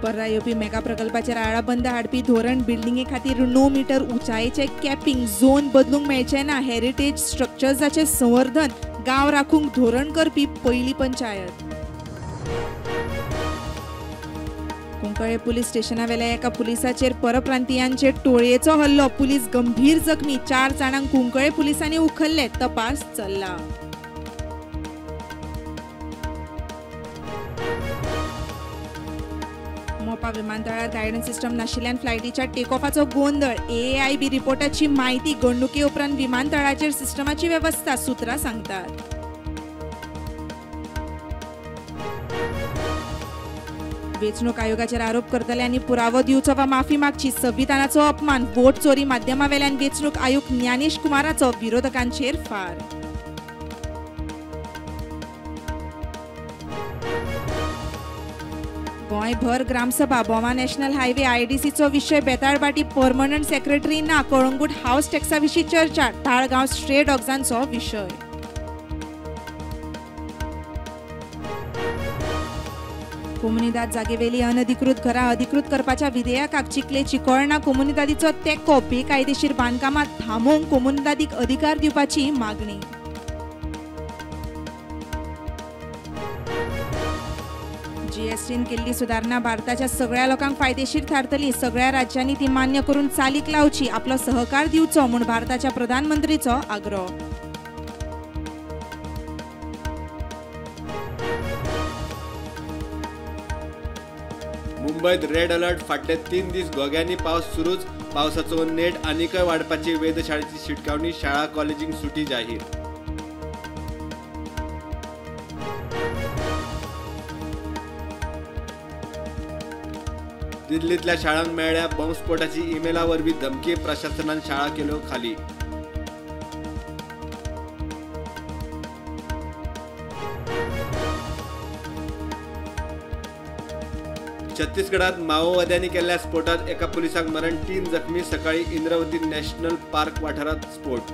पर्रा येवपी मेगा प्रकल्पाचेर आळाबंद हाडपी धोरण बिल्डिंगे खातीर 9 मीटर उंचायेचे कॅपिंग झोन बदलूंक मेळचे ना। हेरिटेज स्ट्रक्चर्साचे संवर्धन गांव राखूंक धोरण करपी पयली पंचायत। कुंकळे पुलीस स्टेशनावेल्या एका पुलिसाचेर परप्रांतीयांचे टोळयेचो हल्लो, पुलीस गंभीर जखमी, 4 जाणांक कुंकळे पुलिसांनी उखल्ले, तपास चल्ला। मोपा विमानतळार गायडन्स सिस्टम नाशिल्ल्यान फ्लायटीच्या टेक ऑफाचो गोंधळ, AAIB रिपोर्टाची म्हायती, घडणुके उपरांत विमानतळाचेर सिस्टमाची वेवस्था, सुत्रां सांगतात। वेंचणूक आयोगाचेर आरोप करतल्यांनी पुरावो दिवचो वा माफी मागची, संविधानाचो अपमान, वोट चोरी माध्यमावेल्यान वेंचणूक आयुक्त ज्ञानेश कुमाराचो विरोधकांचेर फार। गोंयभर ग्रामसभा, बोमा नॅशनल हायवे, IDCचो विशय, बेताळबाटी परमनंट सेक्रेटरी ना, कळंगूट हाऊस टॅक्सा विशीं चर्चा, ताळगांव स्ट्रे डॉग्सांचो विशय। कोमुनिदाद जागेवेली अनधिकृत घरां अधिकृत करपाच्या विधेयकाक चिखले चिकोळणा कोमुनिदादीचो तेंको, बेकायदेशीर बांदकामां थांबोवंक कोमुनिदादीक अधिकार दिवपाची मागणी। GSTन केल्ली सुदारणा भारताच्या सगळ्या लोकांक फायदेशीर थारतली, सगळ्या राज्यांनी ती मान्य करून चालीक लावची, आपलो सहकार दिवचो म्हूण भारताच्या प्रधानमंत्रीचो आग्रो। मुंबईत रेड अलर्ट, फाटले 3 दीस गोग्यांनी पावस सुरूच, पावसाचो नेट आनीकय वाडपाची वेधशाळेची शिटकावणी, शाळा कॉलेजींक सुटी जाहीर। दिल्लीतल्या शाळांक मेळ्ळ्या बॉम्बस्फोटाची ईमेला वरवीं धमकी, प्रशासनान शाळा केल्यो खाली। छत्तीसगडात माओवाद्यांनी केल्ल्या स्फोटात एका पुलिसाक मरण, 3 जखमी, सकाळी इंद्रावती नॅशनल पार्क वाठारात स्फोट।